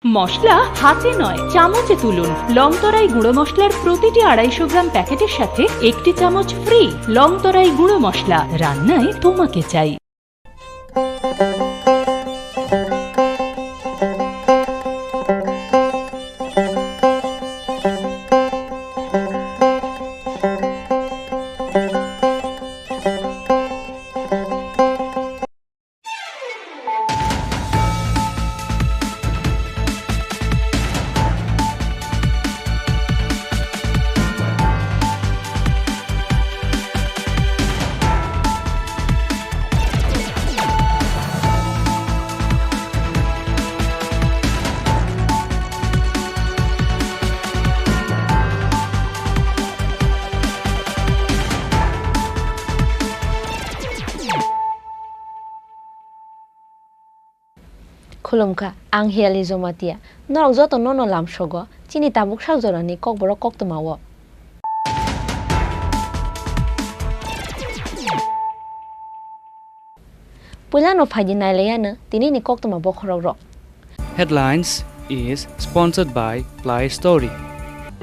মশলা হাতে নয় চামচে তুলুন। লংতরাই গুঁড়ো মশলার প্রতিটি 250 গ্রাম প্যাকেটের সাথে 1টি চামচ ফ্রি। লংতরাই গুঁড়ো মশলা, রান্নায় তোমাকে চাই। खुलुमखा आं हियाली जमातिया नरक जत नन लामसग चिनि ताबुक सागजरानि ककबर कक्तमाव पुलानो फाइदि नाइलायानो दिनैनि कक्तमा बखराव र Headlines is sponsored by Play Story.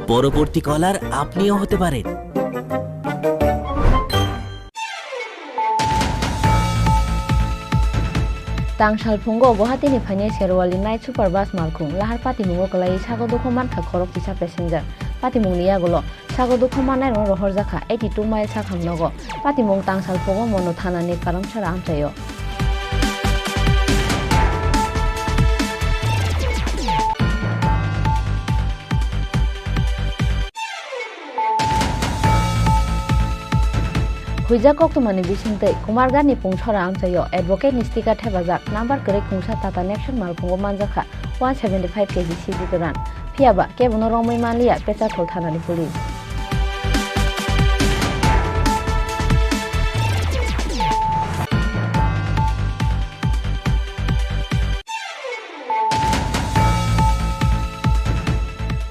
পরবর্তী কলার আপনিও হতে পারেন। तांसाल फुंगो गुवाहाटीनि फाइने शेरवाली नाइट सुपार बास मालखुं लाहार पातिमुंगो कलाई सागो दुखमान खा खरक तिसा पेसेंजार पातिमुंगनि यागोलो सागो दुखमान नाइरो रहर जाखा 82 माइल साखामनगो पातिमुंग तांसाल फुंगो मनो थानानि कारामसारा आमचायो हुइजा कक्तमानि बिसिंतै कुमारगानि पुंछरा आमचायो एडवोकेट निस्टिका थेबाजाक नाम्बार करे खुंसा टाटा नेक्सन मालफुंगो मानजाखा 175 केजि सिजि गोरान फियाबा केबनो रंमै मालिया पेचा थल थानानि पुलिस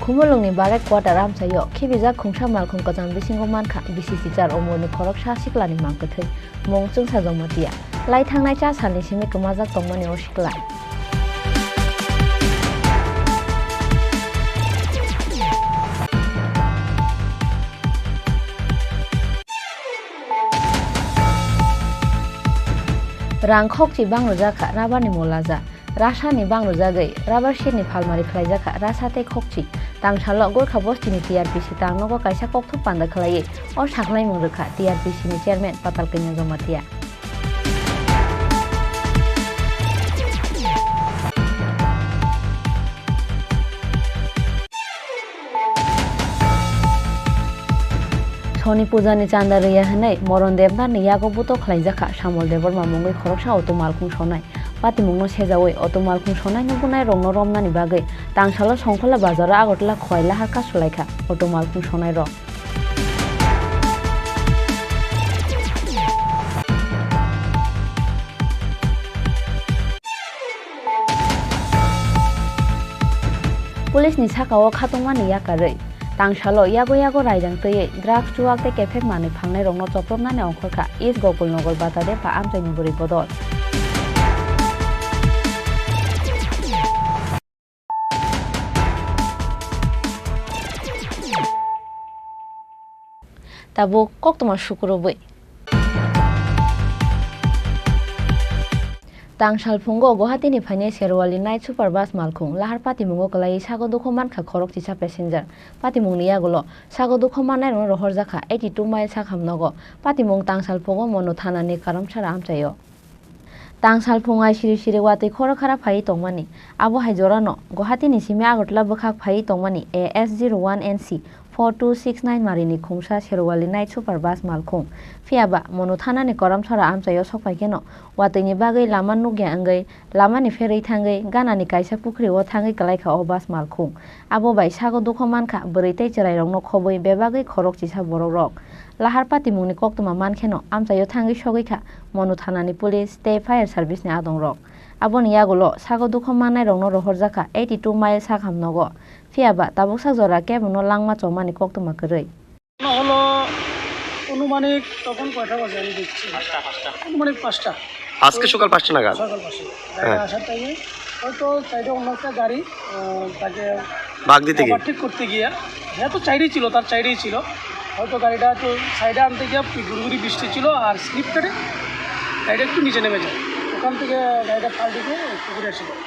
खुमलुंगनि बारेक क्वार्टार आमचायो खिबिजाक खुंसा मालखुं गजान बिसिंगो मानखा बिसिसि जार अमरनि खरक सा सिक्लानि मांगथै मं जोंसा जमतिया लाई थांनाय चा सालनि सिमे कमाजाक तंमानि असिक्ला रांखकची बांग्रो जाखा राबानि मोलाजा रासानि बांग्रो जागै राबार शेरनि फालमारि खलायजाखा रासाते खकची तांसालो गोरखा बस्तिनि टीआरपीसी तांनगो कायसा कक्थ पान्दा खलायै और साखलाय मुंगरखा टीआरपीसीनि चेयरमैन पाताल कन्या जमातिया सनि पूजानि चान्दा रैया हनै मरन देबनारनि यागो बुतो खलायजाखा सामल देबर मामुंगै खरकसा अटो मालखुं सनाय पातिमुंगनो सेजावै अटो मालखुं सनाय नुबुनाय रंनो रमनानि बागै तांसालो संखला बाजारा आगरतला खयला हारका सुलायखा अटो मालखुं सनाय र पुलिसनि साकाओ खातंमानि याकारै तांसालो यागो यागो रायदां तैयै ड्राग्स जुवाकते केफेक माने फांनाय रंनो चप्रबनानै अंखरखा इस्ट गकुलनगर बातादे पा आमचायनि बुरै बदल Tabo कक्तमा शुक्रबै तांसाल फुंगो गुवाहाटीनि फाइने Sherawali night super bus मालखुं लाहार पातिमुंगो कलाई सागो दुखमान खा खरक तिसा पेसेंजार पातिमुंगनि यागोलो सागो दुखमान नाइरो रहर जाखा 82 माइल साखामनगो पातिमुंग तांसाल फुंगो मनो थानानि कारामसारा आमचायो तांसाल फुंगाय सिरि सिरि वातै खरखारा फाइ तंमानि आबो हाइजरानो गुवाहाटीनि सिमे आगरतला बखाक फाइ तंमानि AS01NC 4269 मारिनि खुंसा शेरवाली नाइट सुपार बास मालखुं फियाबा मनो थानानि कारामसारा आमचायो सफायकेनो वातैनि बागै लामा नुग्या अंगै लामानि फेरै थांगै गानानि कायसा पुख्रिओ थांगै कलायखा अ बास मालखुं आबो बाय सागो दुखमानखा बोरैतै चरायरंनो खबै बेबागै खरक चिसा बरक रक लाहार पातिमुंनि कक्तमा मानखेनो आमचायो थांगै सगैखा मनो थानानि पुलिस स्टेट फायर सार्भिसनि आदं रक आबोनि यागोलो सागो दुखमानाय रंनो रहर जाखा 82 माइल साखामनगो फियाबा ताबुक सागजरा केबनो लांमा चौमानि कक्तमा करै হলো অনুমানিক তখন কয়টা বাজে আমি দেখছি অনুমানিক 5টা আজকে সকাল 5টা নাগাদ। সকাল 5টা গাড়ি আসার টাইমে হয়তো সাইডে অন্য একটা গাড়ি তাকে ভাগ দিতে গিয়ে ওভারটেক করতে গিয়ে, হ্যাঁ তো সাইডেই ছিল, তার সাইডেই ছিল, হয়তো গাড়িটা তো সাইডে আনতে গিয়ে গুড়গুড়ি বৃষ্টি ছিল আর স্লিপ কেটে গাড়িটা একটু নিচে নেমে যায়। ওখান থেকে গাড়িটা পাল্টে গিয়ে পুকুরে এসে যায়।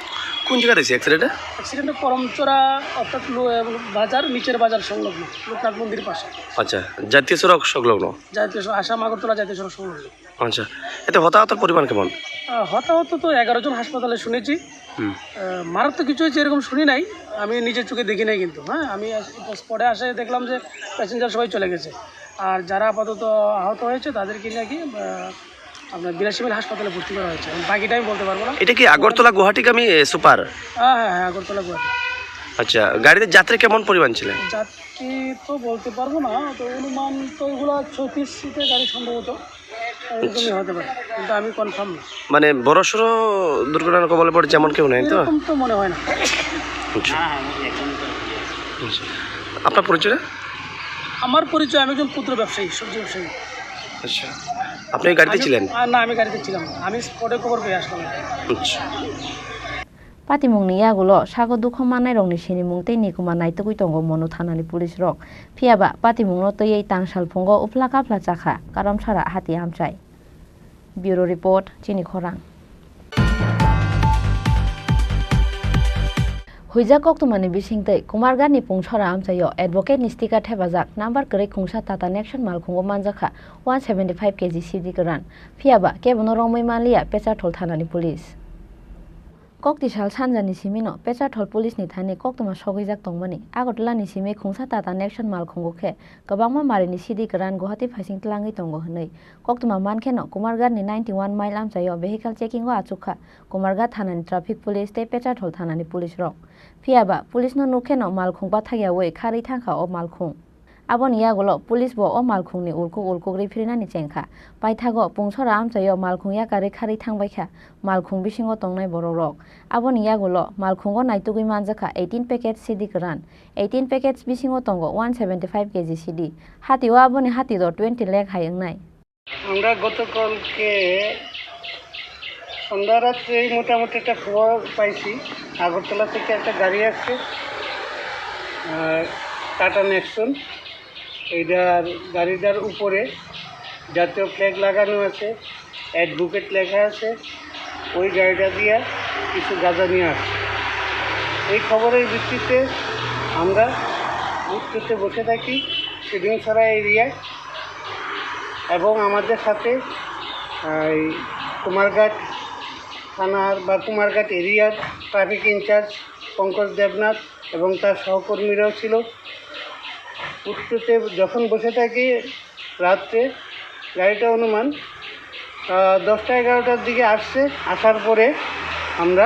কোন জায়গায় হয়েছে অ্যাক্সিডেন্টটা? অ্যাক্সিডেন্টে করমচড়া অর্থাৎ বাজার নিচের বাজার সংলগ্ন লোকনাথ মন্দির পাশে। আচ্ছা, জাতীয় সড়ক সংলগ্ন। জাতীয় আসাম আগরতলা জাতীয় সড়ক সংলগ্ন। আচ্ছা, এতে হতাহতের পরিমাণ কেমন? হতাহত তো 11 জন হাসপাতালে শুনেছি। মারাত্মক কিছু হয়েছে এরকম শুনি নাই, আমি নিজের চোখে দেখি নাই কিন্তু। হ্যাঁ, আমি স্পটে আসে দেখলাম যে প্যাসেঞ্জার সবাই চলে গেছে, আর যারা আপাতত আহত হয়েছে তাদেরকে নাকি আপনার 82 মাইল হাসপাতালে ভর্তি করা হয়েছে। বাকিটা আমি বলতে পারবো না। এটা কি আগরতলা গুয়াহাটিগামী সুপার? হ্যাঁ, আগরতলা গুয়াহাটি। আচ্ছা, গাড়িতে যাত্রী কেমন পরিমাণ ছিলেন? যাত্রী তো বলতে পারবো না, তো অনুমান তো এগুলো 34 সিটের গাড়ি সম্ভবত, এরকমই হতে পারে, কিন্তু আমি কনফার্ম না। মানে বড়সড় দুর্ঘটনার কবলে পড়ে যেমন কেউ নেই তো? এরকম তো মনে হয় না। আচ্ছা। আপনার পরিচয়? আমার পরিচয়, আমি একজন ক্ষুদ্র ব্যবসায়ী, সবজি ব্যবসায়ী। আচ্ছা, আপনি গাড়িতে ছিলেন? না, আমি গাড়িতে ছিলাম না, আমি স্পটে খবর পেয়ে আসলাম। আচ্ছা। পাতিমুংনি ইয়াগুলো সাগো দুঃখ মানাই রংনি সিনি মুংতে নিকুমা নাইতকুই তঙ্গ মনো থানানি পুলিশ রক ফিয়াবা পাতিমুংনো তো এই তাংসাল ফঙ্গ উফলা কাফলা চাখা কারম সারা হাতি আমচাই। ব্যুরো রিপোর্ট চিনি খরাং। হুইজা কক্তমানি বিसिंतै कुमारगानि पुंछरा आमचायो एडवोकेट नि स्टिकार थेबाजाक नाम्बार करै खुंसा टाटा नेक्सन मालखुंगो मानजाखा 175 केजी सिडि गोरान फियाबा केबनो रंमै मालिया पेचारथल थानानि पुलिस कक्तिसाल सानजानि सिमिनो पेचारथल पुलिसनि थानि कक्तमा सगैजाक तंगमानि आगरतलानि सिमे खुंसा टाटा नेक्सन मालखुंगोखे गोबांमा मारिनि सिडि गोरान गुवाहाटी फाइसिं तलाङै तंगो हनै कक्तमा मानखेनो कुमारगानि 91 माइल आमचायो भेहिकल चेकिंगो आचुखा कुमारगा थानानि ट्राफिक पुलिस ते पेचारथल थानानि पुलिस रक फियाबा पुलिसनो नुखेनो मालखुं बाथायावै खारै थांखा अ मालखुं आबोनि यागोलो पुलिस बो अ मालखुंनि उलकुग्रै फिरिनानि चेंखा पाइथागो पुंछरा आमचायो मालखुं याकारै खारै थांबायखा मालखुं बिसिङो तंनाय बर' रक आबोनि यागोलो मालखुंगो नाइतुगै मानजाखा 18 पैकेट सिडि गोरान 18 पैकेट बिसिङो तंगो 175 केजी सिडि हातिओ आबोनि हातिदो 20 लाख हायंनाय। আমরা গতকালকে সন্ধ্যা রাত্রে মোটামুটি একটা খবর পাইছি, আগরতলা থেকে একটা গাড়ি আসছে টাটা নেক্সন, এইটার গাড়িটার উপরে জাতীয় ফ্ল্যাগ লাগানো আছে, অ্যাডভোকেট লেখা আছে, ওই গাড়িটা দিয়ে কিছু গাঁজা নিয়ে আসছে। এই খবরের ভিত্তিতে আমরা উত্তরতে বসে থাকি সিডিংছড়া এরিয়ায়, এবং আমাদের সাথে এই কুমারঘাট থানার বা কুমারঘাট এরিয়ার ট্রাফিক ইনচার্জ পঙ্কজ দেবনাথ এবং তার সহকর্মীরাও ছিল। উত্তরতে যখন বসে থাকি রাত্রে, গাড়িটা অনুমান 10টা-11টার দিকে আসছে। আসার পরে আমরা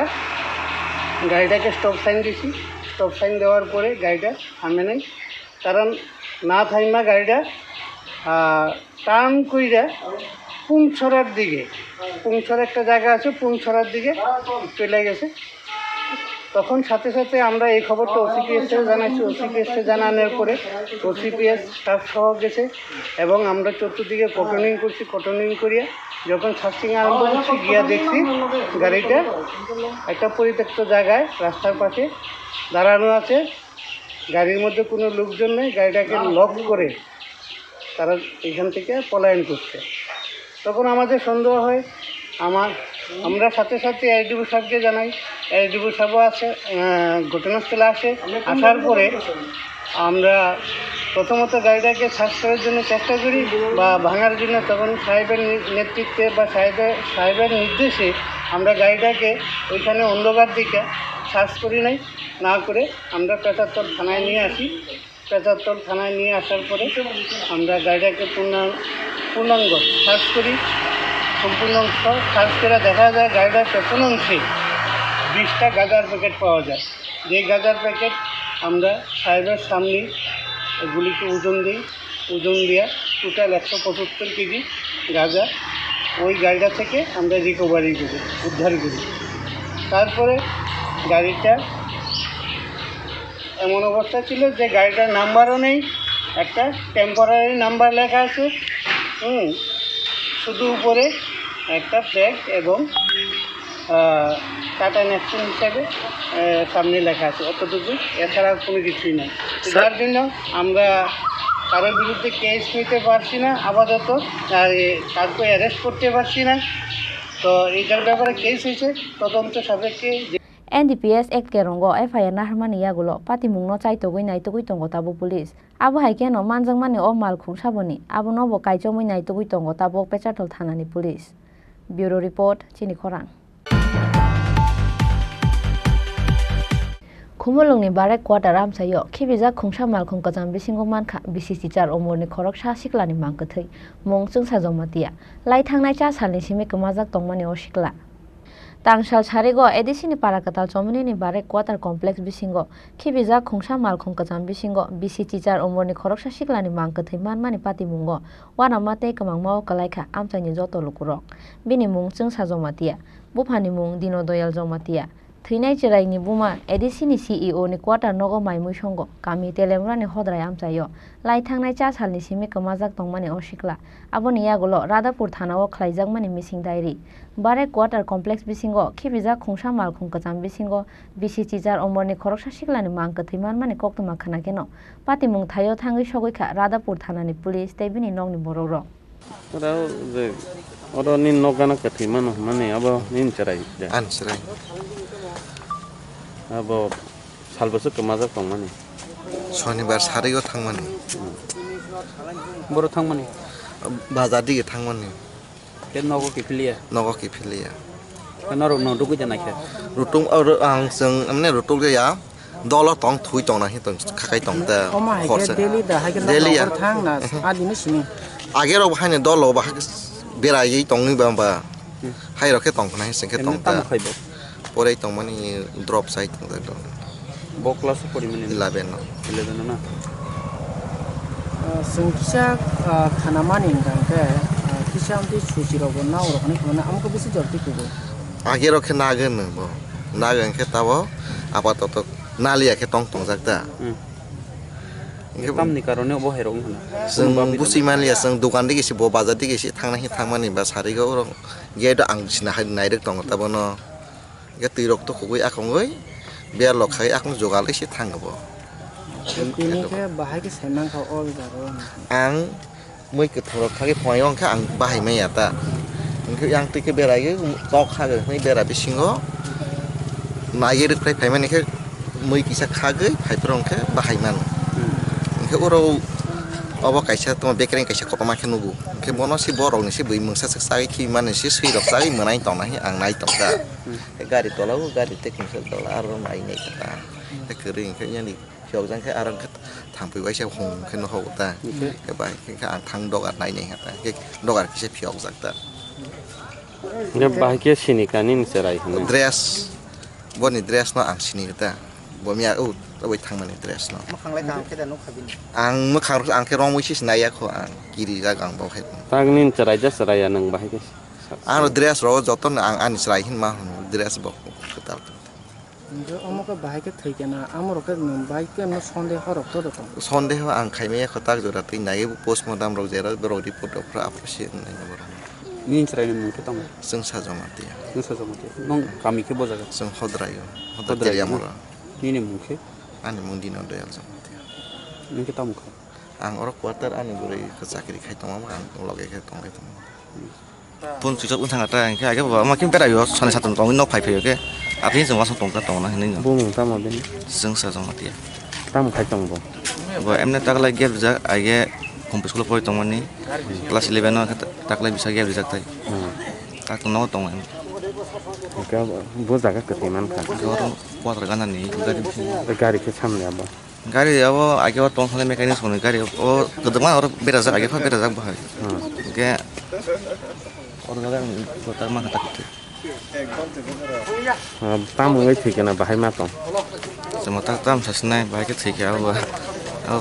গাড়িটাকে স্টপ সাইন দিছি। স্টপ সাইন দেওয়ার পরে গাড়িটা থামে নাই, কারণ না থাইমা গাড়িটা টার্ন কইরা পুংছড়ার দিকে, পুংছড়া একটা জায়গা আছে, পুংছড়ার দিকে চলে গেছে। তখন সাথে সাথে আমরা এই খবরটা ওসিপিএসে জানাইছি। ওসিপিএসে জানানোর পরে ওসিপিএস স্টাফ সহ গেছে এবং আমরা চতুর্দিকে কটনিং করছি। কটনিং করিয়া যখন সার্চিং আরম্ভ করছি, গিয়া দেখছি গাড়িটা একটা পরিত্যক্ত জায়গায় রাস্তার পাশে দাঁড়ানো আছে। গাড়ির মধ্যে কোনো লোকজন নেই। গাড়িটাকে লক করে তারা এখান থেকে পলায়ন করছে। তখন আমাদের সন্দেহ হয়। আমরা সাথে সাথে এসডিও সাহেবকে জানাই। এসডিও সাহেবও আছে, ঘটনাস্থলে আসে। আসার পরে আমরা প্রথমত গাড়িটাকে সার্চ করার জন্য চেষ্টা করি বা ভাঙার জন্য। তখন সাহেবের নেতৃত্বে বা সাহেবের নির্দেশে আমরা গাড়িটাকে ওইখানে অন্ধকার দিকে সার্চ করি নাই, না করে আমরা পেচারতল থানায় নিয়ে আসি। পেচারতল থানায় নিয়ে আসার পরে আমরা গাড়িটাকে পূর্ণাঙ্গ সার্চ করি। সম্পূর্ণ অংশ সার্চ করে দেখা যায় গাড়িটার পেছন অংশে 20টা গাঁজার প্যাকেট পাওয়া যায়। যেই গাঁজার প্যাকেট আমরা সাহেবের সামনে এগুলিকে ওজন দিই। ওজন দেওয়া টোটাল 175 কেজি গাঁজা ওই গাড়িটা থেকে আমরা রিকভারি করি, উদ্ধার করি। তারপরে গাড়িটা এমন অবস্থা ছিল যে গাড়িটার নাম্বারও নেই, একটা টেম্পোরারি নাম্বার লেখা আছে। শুধু উপরে একটা ফ্ল্যাগ এবং টাটা ন্যাপকিন হিসাবে সামনে লেখা আছে, অতটুকু, এছাড়া কোনো কিছুই নেই। যার জন্য আমরা কারোর বিরুদ্ধে কেস নিতে পারছি না আপাতত, আর কাউকে অ্যারেস্ট করতে পারছি না। তো এইটার ব্যাপারে কেস হয়েছে, তদন্ত সাপেক্ষে NDPS Act ke rongo FIR na harmani yagulo pati mungno chai togoi nai togoi tongo tabo police abo haike no manjang mani o malkhung saboni abo no bo kaijomoi nai togoi tongo tabo Pechathol thanani police. Bureau report chini khorang. Khumulungni barek quarter amsayo khibija khungsa malkhung kajam bisingo mankha BCC char omorni khorok sa siklani mangkathai mung chung sajomatia lai thangnai cha salni simi kmajak tongmani o sikla Tangsal Charigo edisini parakatal chomini ni barek quarter complex bisingo khibija khungsa malkhung kajam bisingo BCC char omorni khoroksa siklani mangkathai manmani pati mungo wana mate kamangmao kalaikha amchaini joto lukurok bini mung chung sajomatia bufani mung Dinodoyal Jomatia Thinai Chirai ni buma edisini CEO ni quarter nogo maimui songo kami telemra ni hodrai amchayo lai thangnai cha salni simi kmajak tongmani osikla aboni yagulo Radapur thanao khlaijakmani missing diary bare quarter complex bisingo khibija khungsa malkhung kajam bisingo BCC jar omorni khoroksa siklani mangkathai manmani koktuma khana keno patimung thayo thangui sogoikha Radapur thanani police tebini nongni bororo Ora je ora nin nogana kathi mano mane abo nin charai an charai abo salbosu kmajak tongmani শনিবার সারিও থাংমানি বড় থাংমানি বাজার দিকে থাংমানি কে নগো কি ফিলিয়া নগকি ফিলিয়া নর ন দুগু জানাইছে রুটুং আং जों মানে রুটুল গয়া দল তং থুই তং নাহি তং খাকাই তং তা খরসা দিল্লি থাং না আদিনি সিনি আগের বাহানে দল বাহাক বেরাই তং নি বাবা হাই রকে তং নাহি সেকে তং তা পরে তং মানে ড্রপ সাইট তং তা ব ক্লাস পরিমাণে 11 না Sengkisa khanamani ingkangke kisa amti susirogo na orokani khana amko bisi jorti kubo. আগের রকে Nagen bo nagen ke tabo apatot nalia ke tong tong jakta কামনি কারণে অবহেরং হনা जों बुसिमालिया जों दखान दिगे से बाजार दिगे से थांनाहि थांमानि बा सारिगो रं गेट आं सिना हाय नायरक दङ ताबनो गे तैरक तो खगै आखंगै बे लखाय आखं जगालै से थांगबो Pinike bahai ke senang kau all jaro. आं मै के थरक खागे फयं खा आं बाहाय मैया ता इंखो आं तिके बेरायो तक खागे नै बेरा बिसिङो नागिर फ्राय फायमानि के मै किसा खागै फायफ्रं के बाहायमान इंखो ओरो अब कायसा त बेकरें कायसा खतमा के नुगु के बनो सि बरनि सि बै मोंसा सागै खि माने सि सैरक जागै मोनाय तनाहि आं नाय तंगा गारि तलाव गारि टेकिं सेल तला आरो नाय नाय ता के इंखो यानि Jauh ke arang ke thampai wai se hong ke no hota ke bai ke ang thang dogar nai nei hata ke dogar ke se phiok jakta ne bai ke sini kanin charai hne dress boni dress no ang sini ta bo mia u bai thang mani dress no Makhanglai kam ke danu khabin. ang makhang ang ke rong wai sis nai ya kho ang kiri ga gang bau khai tagnin charai ja charai nang bai ke ang dress ro joton ang an srai hin ma dress bo ketal Injo amoko bahai ke thai kana amoro ke bai ke no sonde horok to to. sonde ho ang khai me khotak jora tin nai postmortem ro jera ro report of appreciate nai no নিন চাইনি মুখে তাম जों sajomati নসা জমতে নং কামিকে বজাগা जों hodrayo hodrayo amora নিনে মুখে ani mundino doyal jamati নিকে তাম খা ang orok quarter ani burai ke sakri khai tong ma ang loge khai tong khai tong pun sujak unsang ata ang ke ba makin perayo sone satun tong no phai phai ke apni jong wasong tong ka tong na hin bu mung tam ben जों sajomati tam khai tong bo bo emne takla gel ja age kompus kulo poi tong mani kelas 11 no takla bisa gel ja tai tak tong no tong ka bu jaga ke timan kha goro quarter gana ni gari ke samne abo gari abo age tong sone mekanik sone gari o gedema or bera ja age fa bera ja ba ke or gala kotar ma kata kete tam ngai thikena bahai ma tong semata tam sasnai bahai ke thik ya ba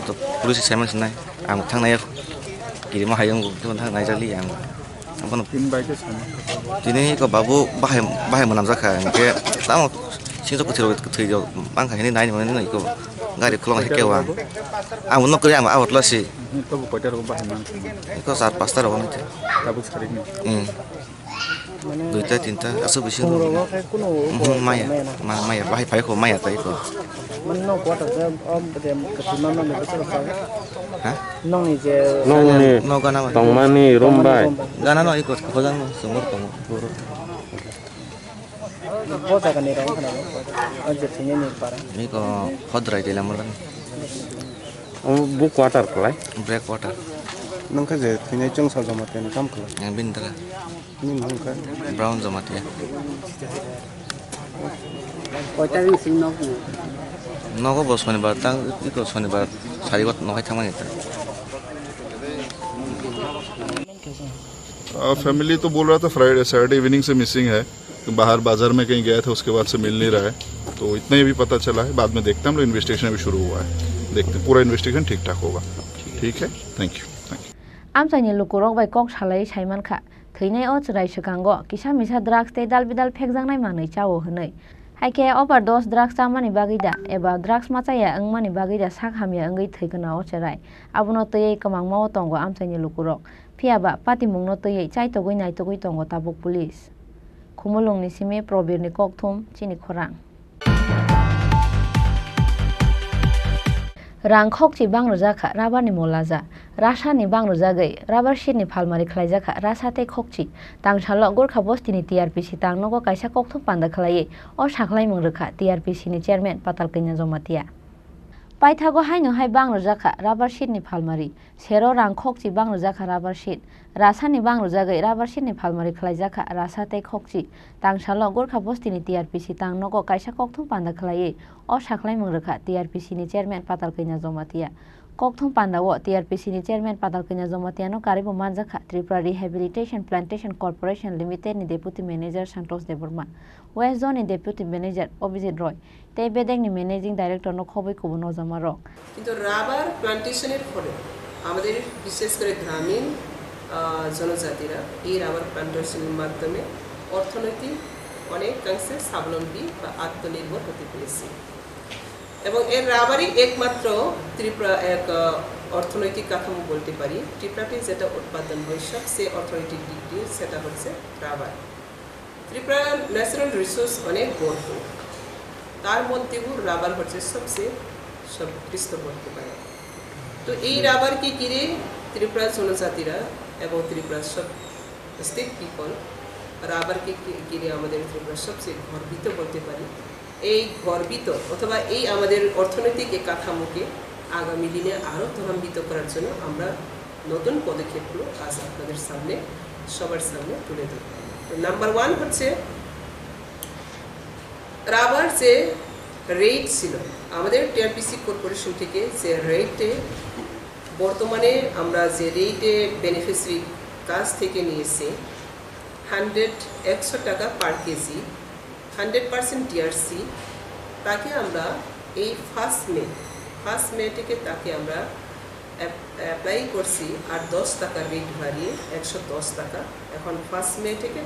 to polisi semen snai ang thang nai kiri ma hayang ko thang nai jali ang apon তিন বাইকে সামনে dini ko babu bahai manam jakha ke tam singso ko thiro thoi jo bang kha ni nai ni nai ko gari khulong ke wa ang no kri ang out la si তবু কয়টার বাহাই মান ko 4-5 ta ro ni তাবু ছাড়িনি মানে দুইটা তিনটা আছে বেশি খবরও খাই কোনো মায়া মায়া বাহাই ফাই খো মায়া তাই খো মানে নক ওয়াটার যে যে কতিমা মানে বেসর খাই হ্যাঁ নংনি যে nongni নগানা tongmani rombai গানা নয় কো খোজাং সুমর তং পুরো বজাগানি রং খানা যে থিনে নি পারা নি কো হদ্রাই দিলাম মলান bu quarter kalai break water nangka je thine chung sa jama ten kam khala বিন্দরা ni nangka ব্রাউন জমাতিয়া কয়টা রিং সিং নক নগো বস শনিবার তাং ইকো শনিবার সারিগত নহাই থামানি তা फैमिली तो बोल रहा था फ्राइडे सैटरडे इवनिंग से मिसिंग है तो बाहर बाजार में कहीं गए थे उसके बाद से मिल नहीं रहा है तो इतना ही भी पता चला है बाद में देखते हैं हम लोग इन्वेस्टिगेशन अभी शुरू हुआ है देखते हैं पूरा इन्वेस्टिगेशन ठीक ठाक होगा ठीक है थैंक यू आमसाइनि लुकुरक बाय कक सालाय साइमानखा थैनाय अ चराय सकांगो किसा मिसा ड्राग्स ते दाल बिदाल फेकजांनाय मानै चावो हनै हाइके ओभारडोज ड्राग्स चामानि बागैदा एबा ड्राग्स माचाया अंगमानि बागैदा साखामिया अंगै थैगोना अ चराय आबुनो तयै कमां माव तंगो आमसाइनि लुकुरक फियाबा पातिमुंगनो तयै चाइतगै नायतगै तंगो ताबुक पुलिस खुमुलुंनि सिमे प्रबीरनि ककथुम चिनि खरां रांखकची बांग्रो जाखा राबारनि मलाजा रासानि बांग्रो जागै राबार शीटनि फालमारि खालायजाखा रासाते खकची तांसाल गोरखा बस्तिनि टीआरपीसी तांनगो कायसा ककथुम पान्दा खालायै अ साख्लायमों रोखा टीआरपीसीनि चेयारमेन पाताल कैना जमातिया पाइथागो हायनो हाय बांग्रो जाखा राबार शीटनि फालमारि सेरो रांखकची बांग्रो जाखा राबार शीट रासानि बांग्रो जागै राबार शीटनि फालमारि खालायजाखा रासाते खकची तांसाल गोरखा बस्तिनि टीआरपीसी तांनगो कायसा ककथुम पान्दा खालायै अ साख्लायमों रोखा टीआरपीसीनि चेयारमेन पाताल कैना जमातिया ककथुम पान्दाओ टीआरपीसीनि चेयारमेन पाताल कैना जमातियानो कारिबो मानजाखा त्रिपुरा रिहेबिलिटेशन प्लान्टेशन कर्पोरेशन लिमिटेडनि deputy manager Santosh Debbarma west जोननि डेपुटी मैनेजर अभिजित रय ते बेदेंनि मैनेजिंग डायरेक्टरनो खबैखौबो नजामा रं কিন্তু রাবার প্লান্টেশনের ফলে আমাদের বিশেষ করে গ্রামীণ জনজাতিরা এই রাবার প্লান্টেশনের মাধ্যমে অর্থনৈতিক অনেকাংশে স্বাবলম্বী বা আত্মনির্ভর হতে পেরেছে এবং এর রাবারই একমাত্র ত্রিপুরা এক অর্থনৈতিক কাঠামো বলতে পারি ত্রিপুরাতে যেটা উৎপাদন হয় সবচেয়ে অর্থনৈতিক দিক দিয়ে সেটা হচ্ছে রাবার ত্রিপুরা ন্যাচারাল রিসোর্স অনেক বড় তার মধ্যেও রাবার হচ্ছে সবচেয়ে সর্বোৎকৃষ্ট বলতে পারে তো এই রাবারকে ঘিরে ত্রিপুরা জনজাতিরা এবং ত্রিপুরার সব স্টেট পিপল রাবারকে ঘিরে আমাদের ত্রিপুরা সবচেয়ে গর্বিত বলতে পারি এই গর্বিত অথবা এই আমাদের অর্থনৈতিক এই কাঠামোকে আগামী দিনে আরও ত্বরান্বিত করার জন্য আমরা নতুন পদক্ষেপগুলো আজ আপনাদের সামনে সবার সামনে তুলে ধরব নাম্বার 1 হচ্ছে রাবার যে রেট ছিল আমাদের টিআরপিসি কর্পোরেশন থেকে যে রেটে বর্তমানে আমরা যে রেটে বেনিফিশিয়ারি কাছ থেকে নিয়েছি 100 টাকা পার কেজি 100% টিআরসি তাকে আমরা এই ফার্স্ট মে থেকে তাকে আমরা অ্যাপ্লাই করছি আর 10 টাকা রেট বাড়িয়ে 110 টাকা এখন ফার্স্ট মে থেকে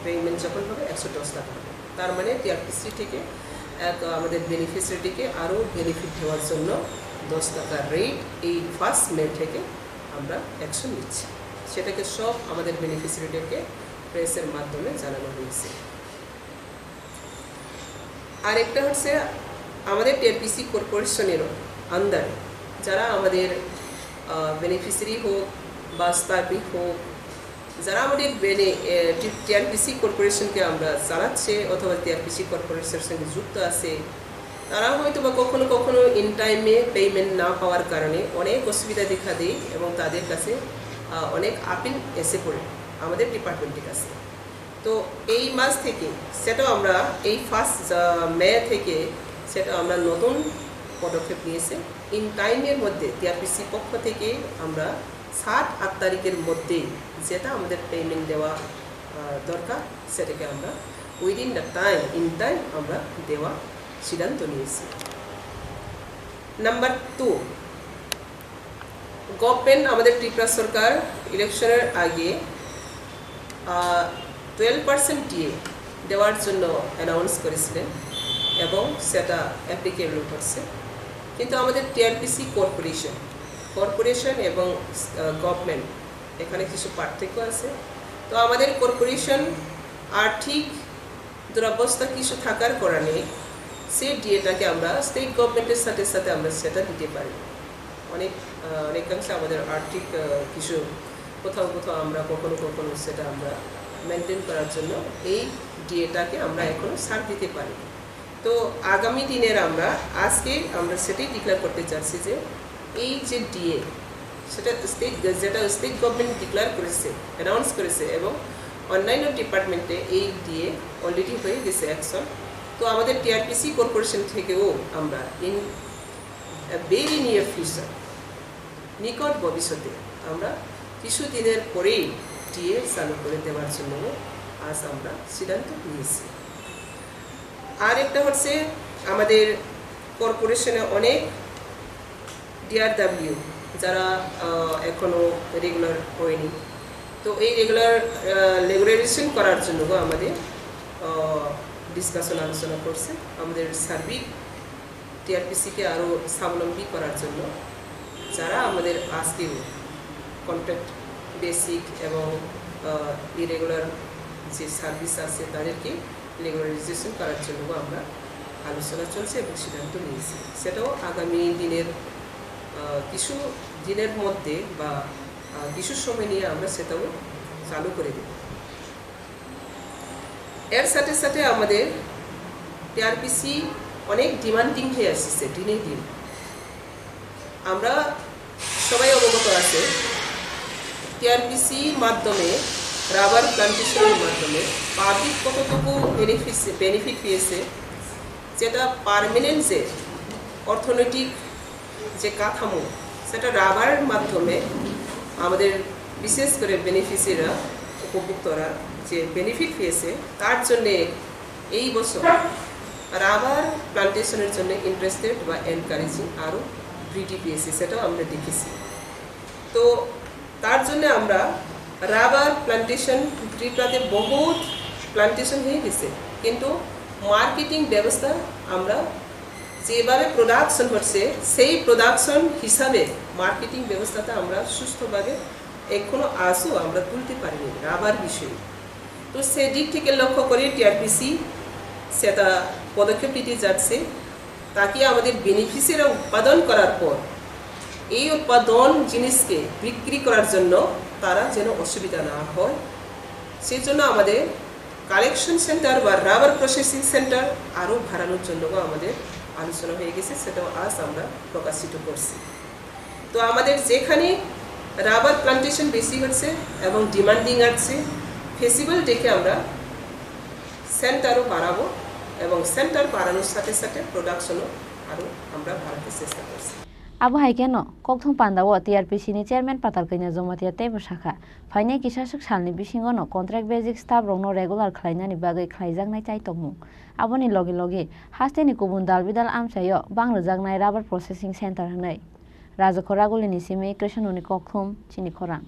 পেমেন্ট যখন হবে 110 টাকা হবে তার মানে টিআরপিসি থেকে আমাদের বেনিফিশিয়ারিটিকে আরও বেনিফিট দেওয়ার জন্য 10 টাকা রেট এই ফার্স্ট মে থেকে আমরা অ্যাকশন নিচ্ছি সেটাকে সব আমাদের বেনিফিশিয়ারিদেরকে প্রেসের মাধ্যমে জানানো হয়েছে আর একটা হচ্ছে আমাদের টিআরপিসি কর্পোরেশনের আন্ডারে যারা আমাদের বেনিফিশিয়ারি হোক বা স্টাফি হোক যারা আমাদের টিআরপিসি কর্পোরেশনকে আমরা চালাচ্ছে অথবা টিআরপিসি কর্পোরেশনের সঙ্গে যুক্ত আছে তারা হয়তো বা কখনো কখনো ইন টাইমে পেমেন্ট না পাওয়ার কারণে অনেক অসুবিধা দেখা দেয় এবং তাদের কাছে অনেক আপিল এসে পড়ে আমাদের ডিপার্টমেন্টের কাছে তো এই মাস থেকে সেটাও আমরা এই ফার্স্ট মে থেকে সেটা আমরা নতুন পদক্ষেপ নিয়েছি ইন টাইমের মধ্যে টিআরপিসি পক্ষ থেকে আমরা 7-8 তারিখের মধ্যে যেটা আমাদের পেমেন্ট দেওয়া দরকার সেটাকে আমরা within the time in time আমরা দেওয়া সিদ্ধান্ত নিয়েছি নাম্বার 2 গভর্নমেন্ট আমাদের ত্রিপুরা সরকার ইলেকশনের আগে 12% টিএ দেওয়ার জন্য অ্যানাউন্স করেছিলেন এবং সেটা অ্যাপ্লিকেবল করছে কিন্তু আমাদের টিআরপিসি কর্পোরেশন এবং গভর্নমেন্ট এখানে কিছু পার্থক্য আছে তো আমাদের কর্পোরেশন আর্থিক দুরবস্থা কিছু থাকার কারণে সেই ডিএটাকে আমরা স্টেট গভর্নমেন্টের সাথে সাথে আমরা সেটা দিতে পারি। অনেকাংশে আমাদের আর্থিক কিছু কোথাও কোথাও আমরা কখনো সেটা আমরা মেনটেন করার জন্য এই ডিএটাকে আমরা এখনো ছাড় দিতে পারি। তো আগামী দিনের আজকে আমরা সেটাই ডিক্লেয়ার করতে চাচ্ছি যে এই যে ডিএ সেটা যেটা স্টেট গভর্নমেন্ট ডিক্লেয়ার করেছে, অ্যানাউন্স করেছে এবং অন্যান্য ডিপার্টমেন্টে এই ডিএ অলরেডি হয়ে গেছে অ্যাকশন। তো আমাদের টিআরপিসি কর্পোরেশন থেকেও আমরা ইন ভেরি নিয়ার ফিউচার, নিকট ভবিষ্যতে আমরা কিছু দিনের পরেই ডিএ চালু করে দেওয়ার জন্য আজ আমরা সিদ্ধান্ত নিয়েছি। আর একটা হচ্ছে আমাদের কর্পোরেশনে অনেক ডিআরডব্লিউ যারা এখনো রেগুলার হয়নি, তো এই রেগুলারাইজেশন করার জন্য আমাদের ডিসকাশন আলোচনা করছে। আমাদের সার্বিক টিআরপিসিকে আরও স্বাবলম্বী করার জন্য যারা আমাদের আজকেও কন্ট্রাক্ট বেসিক এবং ইরেগুলার যে সার্ভিস আছে তাদেরকে রেগুলারাইজেশন করার জন্য আমরা আলোচনা চলছে এবং সিদ্ধান্ত নিয়েছি। সেটাও আগামী দিনের কিছু দিনের মধ্যে বা কিছু সময় নিয়ে আমরা সেটাও চালু করে দেব। এর সাথে সাথে আমাদের টিআরপিসি অনেক ডিমান্ডিং হয়ে আসছে দিনে দিন। আমরা সবাই অবগত আছে টিআরপিসি মাধ্যমে রাবার প্লান্টেশনের মাধ্যমে পাবলিক কতটুকু বেনিফিট পেয়েছে, যেটা পার্মানেন্ট যে অর্থনৈতিক যে কাঠামো সেটা রাবারের মাধ্যমে আমাদের বিশেষ করে বেনিফিসিয়ারিরা উপভোক্তরা যে বেনিফিট পেয়েছে তার জন্যে এই বছর রাবার প্লান্টেশনের জন্য ইন্টারেস্টেড বা এনকারেজিং আরও বৃদ্ধি পেয়েছে, সেটাও আমরা দেখেছি। তো তার জন্য আমরা রাবার প্লান্টেশন ত্রিপুরাতে বহুত প্লান্টেশন হয়ে গেছে, কিন্তু মার্কেটিং ব্যবস্থা আমরা যেভাবে প্রোডাকশন হচ্ছে সেই প্রোডাকশন হিসাবে মার্কেটিং ব্যবস্থাটা আমরা সুস্থভাবে এখনো আজও আমরা তুলতে পারিনি রাবার বিষয়ে। তো সেদিক থেকে লক্ষ্য করে টিআরপিসি সেটা পদক্ষেপ নিতে যাচ্ছে, তাকে আমাদের বেনিফিসিয়ারিরা উৎপাদন করার পর এই উৎপাদন জিনিসকে বিক্রি করার জন্য তারা যেন অসুবিধা না হয়, সেই জন্য আমাদের কালেকশন সেন্টার বা রাবার প্রসেসিং সেন্টার আরও বাড়ানোর জন্য আমাদের আলোচনা হয়ে গেছে, সেটাও আজ আমরা প্রকাশিত করছি। তো আমাদের যেখানে রাবার প্লান্টেশন বেশি হচ্ছে এবং ডিমান্ডিং আছে, ফেসিবল দেখে আমরা সেন্টারও বাড়াবো এবং সেন্টার বাড়ানোর সাথে সাথে প্রোডাকশনও আরও আমরা বাড়াতে চেষ্টা করছি। Abo haikeno kokthong pandawo TRPC ni chairman patalkaina jomatia tebo shakha phaine kisasuk salni bisingo no contract basic staff rokno regular khlainani bagai khlaijaknai chai tongmung aboni loge loge hasteni kubun dalbidal amsayo banglajaknai rubber processing center hanai rajakhoraguli ni simi krishnoni kokthom chini khorang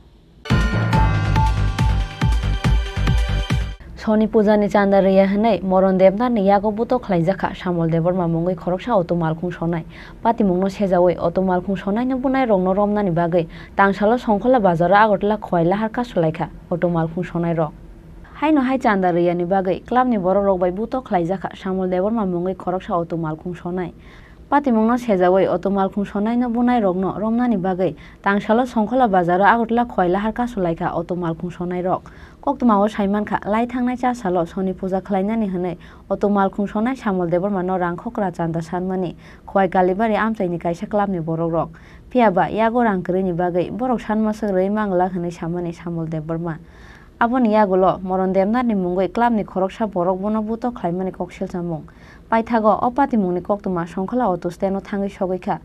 Soni pujani chanda riya hanai moron debna ni yago buto khlaijaka samol debor mamungoi khoroksa otomalkhung sonai patimungno sejawoi otomalkhung sonai no bunai rongno romnani bagai tangsalo songkhola bazara agotla khoila harka sulaikha otomalkhung sonai rok haino hai chanda riya ni bagai club ni borok rok bai buto khlaijaka samol debor mamungoi khoroksa otomalkhung sonai patimungno sejawoi otomalkhung sonai no bunai rokno romnani bagai tangsalo songkhola bazara agotla khoila harka sulaikha otomalkhung sonai rok Koktumao Saimanka, light hang night salo, Sony Puza Klainani Hane, Otomalkung Sonai Samuel Debormano Rankokra Chanda Sanmani, Kwai Galibari Amtani Kaisha Club ni Borok, Piaba, Yago Rankrini Bagay, Borok Sanmasa Raymang Lakani Samani Samuel Deborma. Abon Yagolo, Morondemna ni Mungoi Club ni Koroksha Borok Bonobuto Klaimani Kokshil Samung. Paitago, Opatimuni Koktuma, Sonkola Otosteno Tangi Shogika.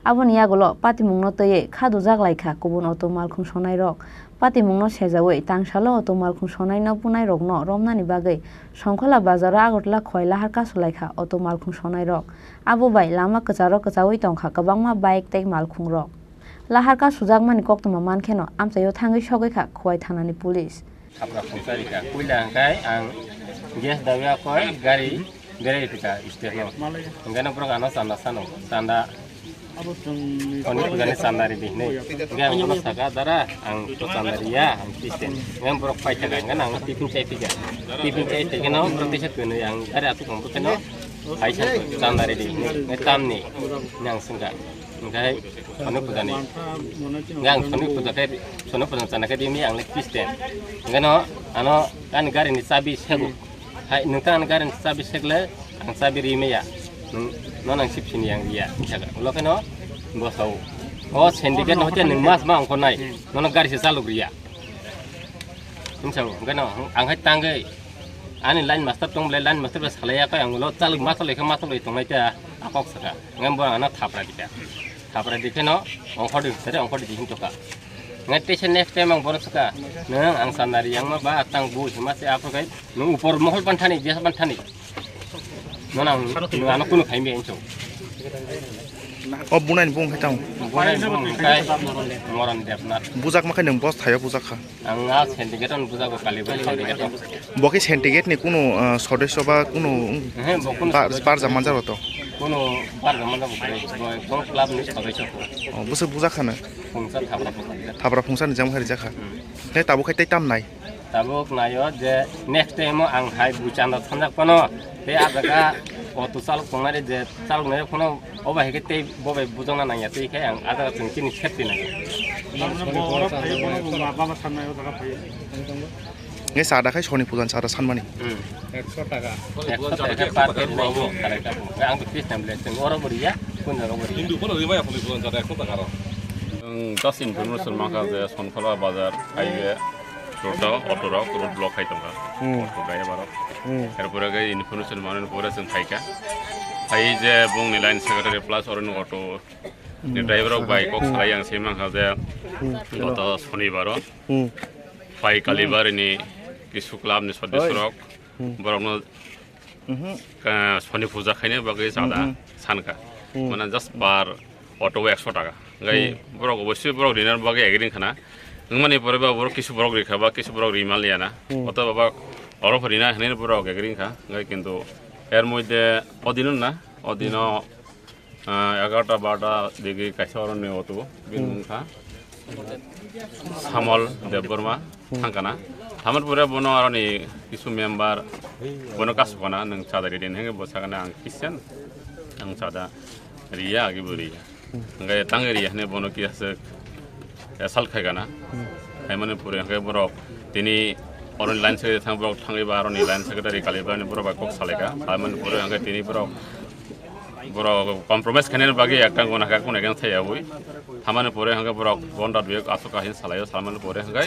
Abon Yagolo, Patimungno Toye, Kadu Zaglaika, Kubun Otomalkung Sonai Rock. Patimungno sejawoi tangsalo otomalkhung sonai no punai rokno romnani bagai songkhola bazara agotla khoila harka sulaikha otomalkhung sonai rok abo bai lama kacharo kachawoi tongkha kabangma bike tei malkhung rok laharka sujakmani koktuma mankheno amchayo thangai sogaikha khwai thanani police apna phunkarika kuilangkai ang gas dawa koi gari tika isteno ngana pro ano sanda sano sanda Oni pegane sandari di ne. Enggak mau saka dara ang to sandari ya ang Kristen. Ngam borok pai taga ngan ang tipin cai tiga. Tipin cai tiga no berarti sa kuno yang ada aku kompo keno. Pai sandari di ne. Ngetam ni yang sengga. Ngai ono pegane. Ngang sono pegane sana ke dimi ang Kristen. Ngano ano kan gari ni sabi sego. Hai nungkan gari ni sabi segle ang sabi rime ya. Nonang sipsini yang dia jaga. Ulo keno bosau. Oh syndicate no chen mas ma ang konai. Nonang gari se salu bria. Insau keno ang hai tanggai. Ani line master tong line master bas khalaya ka ang ulo chalu masal lekha masal le tong naita akok saka. Ngam bo ana thapra dita. Thapra dikeno ong khodi sare ong khodi jing toka. Ngate se next time ang boros saka. Nang ang sanari yang ma ba tang bu hima se apro kai. Nung upor mohol panthani biasa panthani. Nonang anak kuno kami enco. Oh bunain bung hai tang. Bunain bung kai moran depnat. Bujak makai nang bos thaya bujak kha. Anga syndicate on bujak ko kalibal syndicate. Boki syndicate ni kuno সদস্য বা কোনো বার জামান যাবো তো কোনো বার জামান যাবো কোন club ni সদস্য ko. বুসে বুজা খানা. Fungsan Thabra fungsan jam hari jakha. Nei tabu khai tai tam nai. Tabuk nayo je next time ang hai bucanda thanjak kono. Te adaka otu sal kongare je sal nayo kono oba heke te bobe bujona nanya te khai ang adaka chingchini khepti na. Nge sada khai soni pujan sada sanmani. 100 টাকা 100 টাকা পার কে বলবো correct ang to system le teng oro boriya kun oro boriya. Hindu kono rimaya poli pujan sada 100 টাকা ro. Das information maka je sonfala bazar aibe ছোটো auto rock road block খাইতাম auto গায়ে বারো এরপরে গাই information মানের পরে जों খাইকা খাই যে বুংনি লাইন সেক্রেটারি প্লাস অরন অটো ড্রাইভার বাইক কক সালাই आं सेमां हाजे গত শনিবার ফাই কালিবারনি কিছু ক্লাবনি সদস্য রক বরং শনি পূজা খাইনে বাকি সাদা সানকা মানে জাস্ট পার অটো 100 টাকা গাই বরক অবশ্যই বরক ডিনার বাকি এগ্রিং খানা Ngmani pore ba bor kisu borok rikha ba kisu borok rimalia na oto baba oro phorina hne borok egring kha ngai kintu er moide odinun na odino 11টা 12টা digi kaisor ne oto bin kha samol debborma thangkana thamar pore bono aroni kisu member bono kasbona nang chadari den henge bosagana ang christian ang chada riya agi buri ngai tangeri hne bono kiase sal খাইগানা খাইমানে পুরে হাকে বরক তিনি অরন line secretary থাং বরক থাঙ্গিবা অরনি line secretary কালিবানি বরক cock সালেকা খাইমানে পুরে হাকে তিনি বরক compromise খানের বাকি একটা গনাকা কোন এখান থাই আবুই হামানে পুরে হাকে বরক বন্ডা দুয়ে আসকা হিন সালাইও সালমানে পুরে হাকে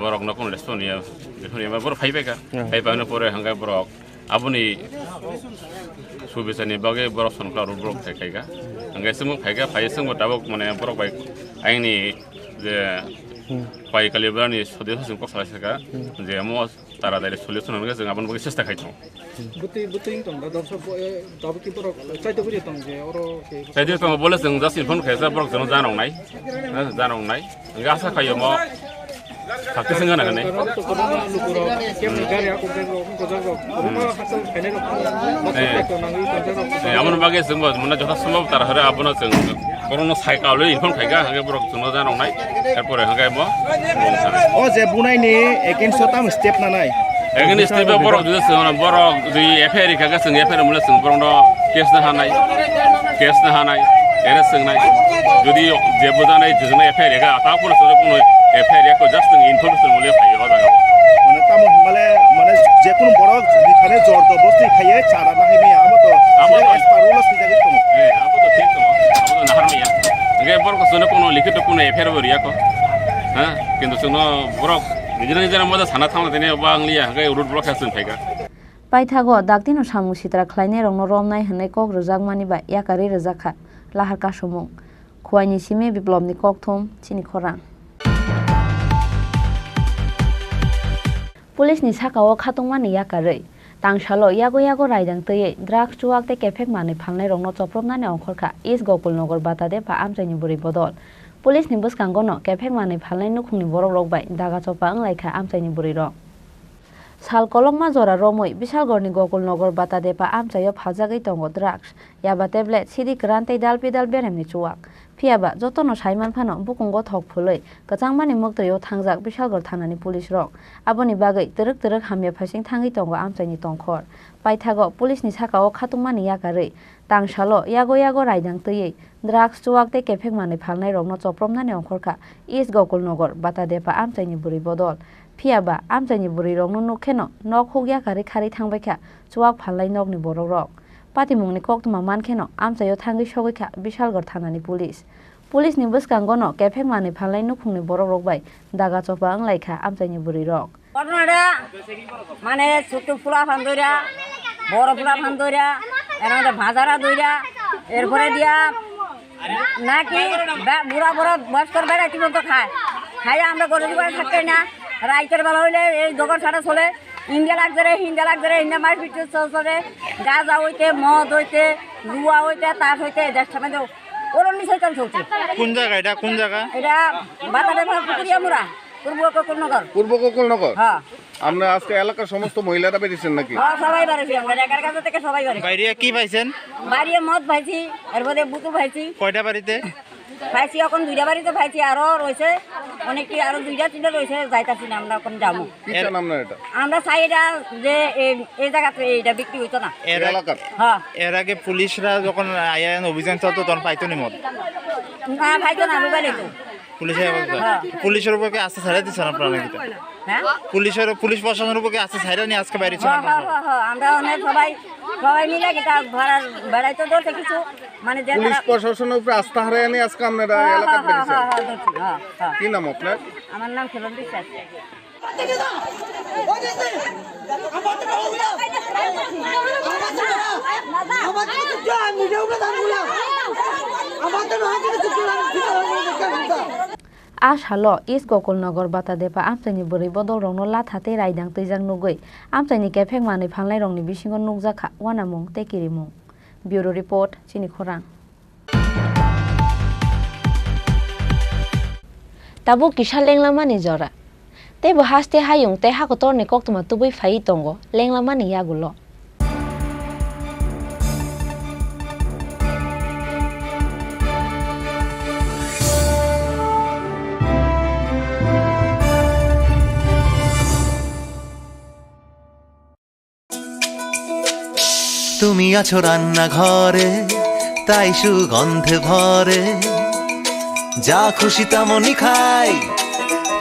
বরক নকোন রেস্টনিয়া দেখুন এবার বরক ফাইবেকা ফাইবানে পুরে হাকে বরক আপনি সুবিচানি বাকি বরক সনকা রুব্রক থাইকা हांगे जों फायगा फाय जों दाबो माने बरक बाय आंनि जे फाय कालिबारनि सदस्य जों कसालायसका जे मो तारा दाइरे सलिउसन होनो जों आबन बगे चेष्टा खायथों बुति दं दर्शक दाबो कि बरक चाइतो गुरि दं जे अरो चाइतो दं बोले जों जास इनफर्म खायजा बरक जों जानांनाय हांगे आसा खायो म थाखो जों गाना गाने आमन बागे जों मोना जथा सम्भव तार हरे आबनो जों बरनो साइकाले इनफर्म खायगा हांगे बरक जों जानांनाय एरपरे हांगे म ओ जे बुनायनि एगेन्स्ट ताम स्टेप नानाय एगेन्स्ट स्टेप बरक जों बरक दि एफआईआर खागा जों एफआईआर मोले जों बरनो केस ना हानाय एरे सोंनाय जुदि जेबो जानाय जों एफआईआर का आथा पुलिस कोनो एफआईआर को जस्ट इनफरमेशन मोले फायो जागा माने ताम माने जे कोनो बरक खाने जर दबस्ति खाये चारा ना हायमे आमतो एक्सपारोलस बिजागे दं आबो तो ठीक दं आबो तो नाहारमिया गे बरक जों कोनो लिखित कोनो एफआईआर बरिया को किन्तु जों बरक निजरा मजा साना थांना दिने बांगलिया गे रुट ब्लक जों फायगा Paithago dakdino samu sitra khlaine rongno romnai hne kok rojak mani ba yakari rojakha lahar kasumung khwaini sime biplobni kokthom chini khorang Police ni sakao khatungmani yakarei tangsalo yago raidang tei drugs chuak te kefek mani phalnai rongno chopromnani ongkhorkha East Gopulnagar batade pa amchaini buri bodol Police ni buskangono kefek mani phalnai nukhungni borok rok bai daga chopa anglaikha amchaini buri rok সাল কলংমা জরা রমই বিশালগড়নি Gokulnagar বাতাদেপা আমচাইও ফাজাগৈ দङ drugs ইয়াবা tablet Sidi গ্রান্তে দাল পিদাল বেরেমনি চুয়াক ফিয়াবা যতন Saiman Fanon বুকুंग थक फुलै गचांमानि मक्तरियाव थांजाक बिशालगड़ थानानि police रक आबोनि बागै तरक तरक हामिया फासिं थाङै दङ आमचाइनि तंखर पाइथागो पुलिसनि साकाओ खातुंमानि यागारै तांसालो यागो यागो रायदां तैयै ड्रागस चुवाकते केफेकमानि फालनाय रकनो चप्रमनानि अंखरखा इस्ट गकुलनगर बातादेपा आमचाइनि बुरै बदल फियाबा आमचाइनि बुरै रकनो नुखेनो नक हुगिया खारै खारै थांबायखा चुवाक फालनाय नकनि बर' रक पातिमुंनि कक्तमा मानखेनो आमचाइयाव थाङै सगैखा बिशालगड़ थानानि पुलिसनि बसकांगनो केफेकमानि फालनाय नुखुंनि बर' रक बाय दागा चपा अंलायखा आमचाइनि बुरै रक ঘটনাটা মানে ছোট ফুলা ফান দইরা বড় ফুলা ফান দইরা এর মধ্যে ভাজারা দইরা এরপরে দিয়া নাকি বুড়া বুড়া বয়স্কর বেড়া কি মতো খায় খাইয়া আমরা গরু করে থাকতে না রাইতের বেলা হইলে এই দোকান ছাড়া চলে ইন্ডিয়া লাগছে ইন্ডিয়া মাছ বিটু চলে গাঁজা হইতে মদ হইতে রুয়া হইতে তাস হইতে দেড়টা মধ্যে ওরম নিচে চলছে কোন জায়গা এটা কোন জায়গা এটা বাতারে পুকুরিয়া মুড়া পূর্ব কোকুলনগর হ্যাঁ আমরা আজকে এলাকার সমস্ত মহিলারা বেরিয়েছেন নাকি হ্যাঁ সবাই বেরিয়েছি আমরা একার কাছে থেকে সবাই বেরিয়েছি বাইরে কি পাইছেন বাইরে মদ পাইছি এরপরে বুতু পাইছি কয়টা বাড়িতে পাইছি এখন দুইটা বাড়িতে পাইছি আরো রয়েছে অনেকটি আরো দুইটা তিনটা রয়েছে যাইতাছি না আমরা এখন যাবো কি নাম না এটা আমরা চাই এটা যে এই জায়গাতে এটা বিক্রি হইতো না এর এলাকার হ্যাঁ এর আগে পুলিশরা যখন আইন অভিযান চলতো তখন পাইতো নি মদ না পাইতো না লুকাই তো পুলিশের উপর কি আস্থা ছাড়া দিচ্ছেন আপনারা নাকি হ্যাঁ পুলিশ প্রশাসনের উপর কি আস্থা ছাড়া নিয়ে আজকে বাইরে আমরা অনেক সবাই মিলে এটা বেড়াইতে ধরতে কিছু মানে পুলিশ প্রশাসনের উপর আস্থা হারায় নিয়ে আজকে আপনারা এলাকায় বেরিয়েছেন কি নাম আপনার আমার নাম খেলন বিশ্বাস आसालो इस्ट गकुलनगर बातादेपा आमचाइनि बुरै बदल रंनो लाथाते रायदां तैजां नुगै आमचाइनि केफेकमानि फालनाय रंनि बिसिङाव नुगजाखा वानामुं तेकिरिमुं ब्यूरो रिपोर्ट चिनि खौरां ताबु किसा लेंलामानि जरा तेबो हास्ते हायुं ते हाकोतरनि कक्तमा तुबै फाइ दङ लेंलामानि यागुलो তুমি আছো রান্না ঘরে তাই সুগন্ধে ভরে যা খুশি তেমনই খাই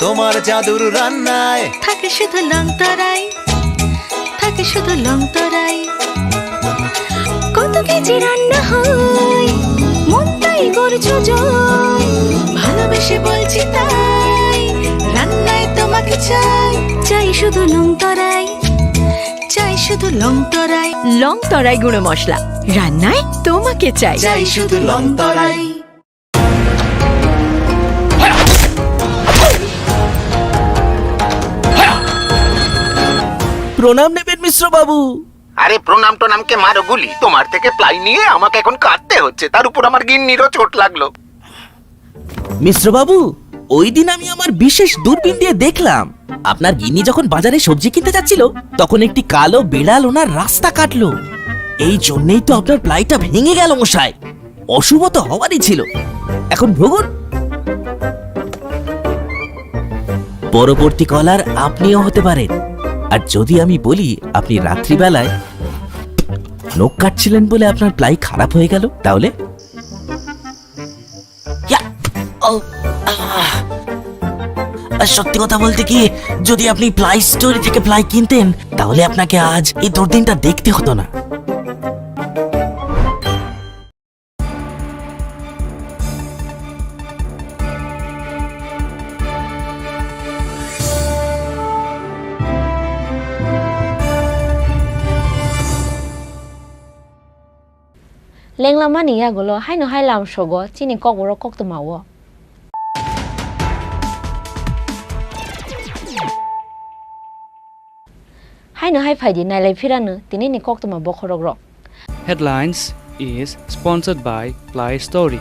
তোমার জাদুর রান্নায় থাকে শুধু লংতরাই কত কেজি রান্না হয় মন তাই করছো জয় ভালোবেসে বলছি তাই রান্নায় তোমাকে চাই শুধু লংতরাই লংতরাই গুঁড়ো মশলা রান্নায় তোমাকে চাই শুধু লংতরাই প্রণাম নেবেন মিশ্র বাবু। আরে প্রণাম টোনামকে মারো গুলি, তোমার থেকে প্লাই নিয়ে আমাকে এখন কাটতে হচ্ছে, তার উপর আমার গিন্নিরও চোট লাগলো। মিশ্র বাবু, ওই দিন আমি আমার বিশেষ দূরবীন দিয়ে দেখলাম আপনার গিন্নি যখন বাজারে সবজি কিনতে যাচ্ছিল তখন একটি কালো বিড়াল ওনার রাস্তা কাটলো। এই জন্যই তো আপনার প্লাইটা ভেঙে গেল মশাই। অশুভ তো হওয়ারই ছিল। এখন ভোগুন। পরবর্তী কলার আপনিও হতে পারেন। আর যদি আমি বলি আপনি রাত্রিবেলায় নখ কাটছিলেন বলে আপনার প্লাই খারাপ হয়ে গেল, তাহলে সত্যি কথা বলতে কি, যদি আপনি প্লাই স্টোরি থেকে প্লাই কিনতেন তাহলে আপনাকে আজ এই দুর্দিনটা দেখতে হতো না। লেংলামানি ইয়াগুলো হাইনো হাইলাম সগো চিনি কগর কক্তমাও হাইনো high ফাইদি নাইলাই ফিরানো তিনিনি কক্তমা বখরগ্র। Headlines is sponsored by Play Story.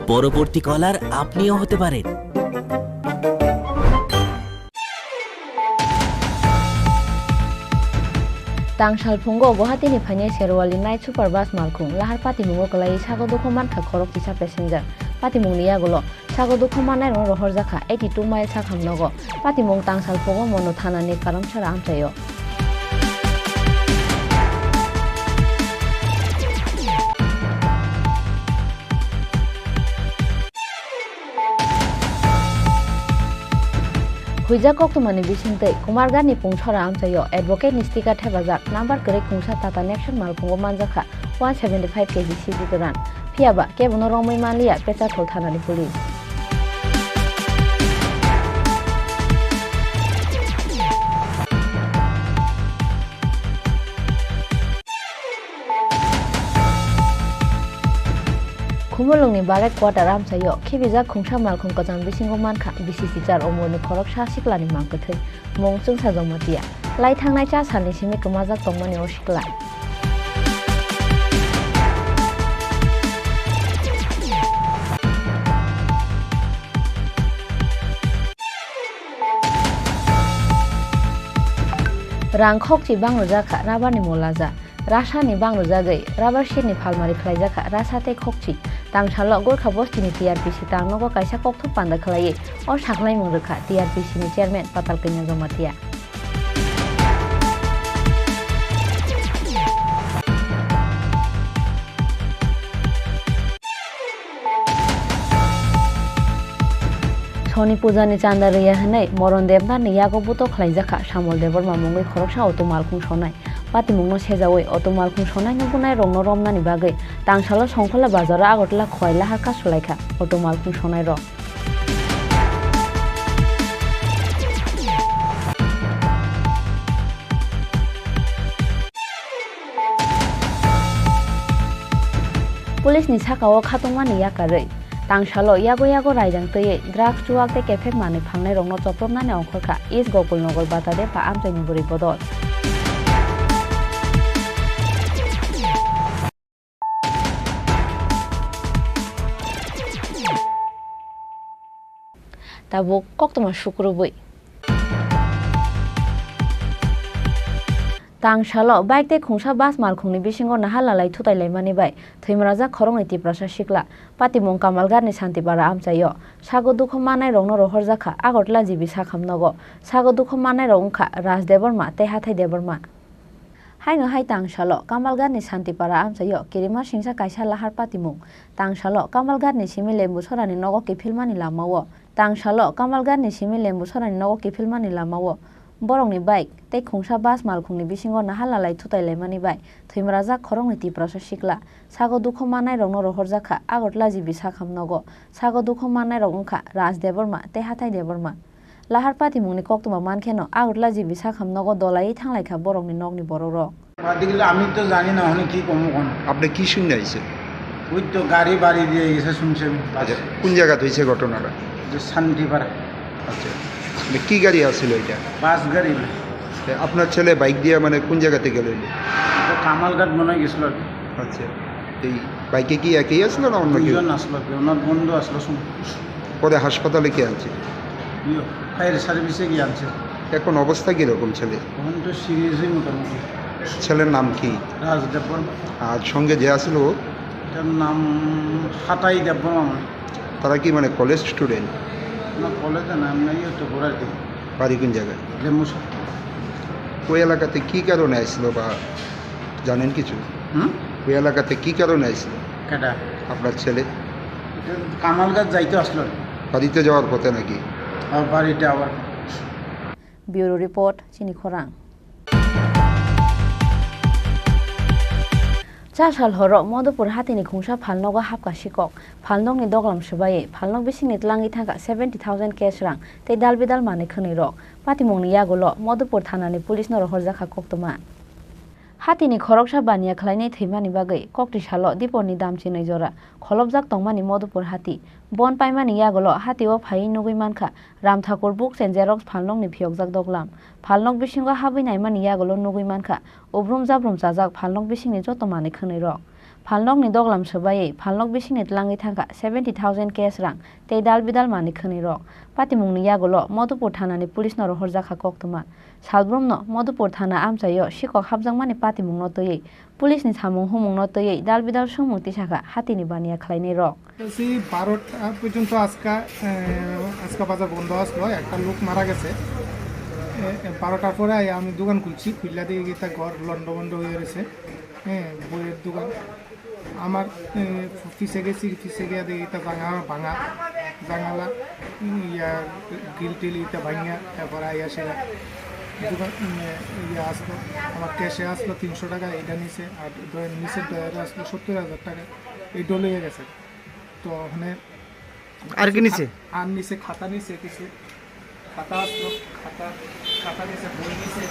পরবর্তী কলার আপনিও হতে পারেন। Tangsal phungo Guwahati phaine Sherwali night super bus malkhung lahar patimungo kalai sago dukho mankha khorok tisa passenger patimung ni yagulo sago dukho manai ro rohor jakha 82 mile sakhamnogo patimung Tangsal phungo mono thana ni karamchara amchayo Huija koktumani bisingtei Kumargani pungchora amchayo advocate ni sticker thebajak number korek kungsa Tata Nexon malphungo manjakha 175 kg cd goran phiaba kebono rongmai manliya pecha thol thanani police Khumulungni Barat quarter amchayo khibija khungsa malkhung kajang bisingo mankha BCC char omoni khorok sa siklani mangkathai mong chungsa jongmatia lai thangnai cha salni simi kamajak tongmani osikla Rangkhokchi bangrojaka rabani molaja Rasani bangrojagei rabar sheet ni phalmari khlaijaka rasate khokchi Tangsalo Gorkha Bosti ni TRPC tangnogo kaisa kokthop panda khlaiye or saklai mungrekha TRPC ni chairman Patal Kenya Jomatia Soni puja ni chanda riya hanai moron devna ni yago buto khlaijaka Samol Devor mamungoi khoroksa automal khung sonai patimungno sejaoi automal khung sonai no bunai rongno romna ni bagai Tangsalo Songkhola bazara agotla khoila harka sulaikha automal khung sonai ro Police ni sakao khatungmani yakarei Tangsalo yago raijang tei drugs chuak te cafe mane phangnai rongno chopromnani ongkhorkha East Gopalnagar batade pa amchaini buri bodol Tabo koktoma shukrubui Tangsalo bike te khungsa bus malkhungni bisingo nahalalai thutailai mani bai Thimraja khorongni tiprasa sikla patimung Kamalgarni Santipara amchayo sago dukho manai rongno rohorjakha agotla jibi sakhamnogo sago dukho manai rongkha Rajdeborma te hathai deborma Haingo hai Tangsalo Kamalgarni Santipara amchayo kirima singsa kaisa lahar patimung Tangsalo Kamalgarni simi lembu sorani nogo kifilmani lamawo Tangsalo Kamalgarni simi lembu sorani nogo kifilmani lamawo Borongni bike tei khungsa bus malkhungni bisingo nahalalai thutailai mani bai Thimraja khorongni tiprasa sikla sago dukho manai rongno rohorjakha agotla jibi sakhamnogo sago dukho manai rongkha Rajdeborma te hathai deborma lahar patimungni koktuma mankheno agotla jibi sakhamnogo dolai thanglaikha borongni nogni borok আদিগুলো আমি তো জানি না অনেক কি কম কোন আপনি কি শুনে আইছেন ওই তো গাড়ি বাড়ি দিয়ে গেছে শুনছেন আচ্ছা কোন জায়গা হইছে ঘটনাটা যে শান্তিপাড়া আচ্ছা মানে কি গাড়ি আছিল এটা বাস গাড়ি আপনার ছেলে বাইক দিয়ে মানে কোন জায়গাতে গেল তো কামালঘাট মনে গেছিল আচ্ছা এই বাইকে কি একই আসলো না অন্য কেউ আসলো ওনার বন্ধু আসলো শুন পরে হাসপাতালে কে আনছে ফায়ার সার্ভিসে গিয়ে আনছে এখন অবস্থা কিরকম ছেলে এখন তো সিরিয়াসই মোটামুটি ছেলের নাম কি রাজদেবর আর সঙ্গে যে আসলো তার নাম হাতাই দেবর আমার তারা কি মানে কলেজ স্টুডেন্ট না কলেজে নাম নাই তো ঘোরার দিন বাড়ি কোন জায়গায় লেমুসা ওই এলাকাতে কি কারণে আসলো বা জানেন কিছু ওই এলাকাতে কি কারণে আসলো কেটা আপনার ছেলে কামালঘাট যাইতে আসলো বাড়িতে যাওয়ার পথে নাকি আর বাড়িতে আবার Bureau Report Chini Khorang Chashal horo Modupur hatini khungsa phalnogo hapka sikok phalnokni doglam subai phalnok bisingni tlangi thangka 70,000 cash rang tei dalbidal mane khwnai rok patimungni yagulo Modupur thanani police no rohorjakha koktoma Hatini khoroksa bania khlainai theimani bagai kokti salo diponi damchinai jora kholobjak tongmani Modupur hati bon paimani yagulo hati o phai nugui mankha Ramthakur books and xerox phalnokni phiyogjak doglam phalnok bisingo habinai mani yagulo nugui mankha obrum jabrum chajak phalnok bisingni joto mane khwnai rok Falnok ni doglam sebaye falnok bising net langi thangka 70,000 cash rang tei dal bidal mani khani rok patimung ni yagolo Madhupur thana ni police no rohor jakha koktuma salbrum no Madhupur thana amchayo sikok habjang mani patimung no toye police ni samung humung no toye dal bidal sumung tisaka hati ni baniya khlainai rok সেই 12টা পর্যন্ত আজকা বাজার বন্ধ আসলো একটা লোক মারা গেছে 12টার পরে আমি দোকান খুলছি খুললা দিয়ে গিয়ে ঘর লন্ড বন্ধ হয়ে গেছে হ্যাঁ বইয়ের দোকান আমার ফিসে গেছি ফিসে গিয়ে দেখি তা ভাঙা জানালা ইয়া গিল টিল ইটা ভাঙিয়া তারপরে আইয়া সেরা দোকান ইয়ে আসলো আমার ক্যাশে আসলো 300 টাকা এটা নিচে আর নিচের ডয়ারে আসলো 70,000 টাকা এই ডলে গেছে তো ওখানে আর কি নিচে আর নিচে খাতা নিচে কিছু খাতা আসলো খাতা নিচে বই নিচে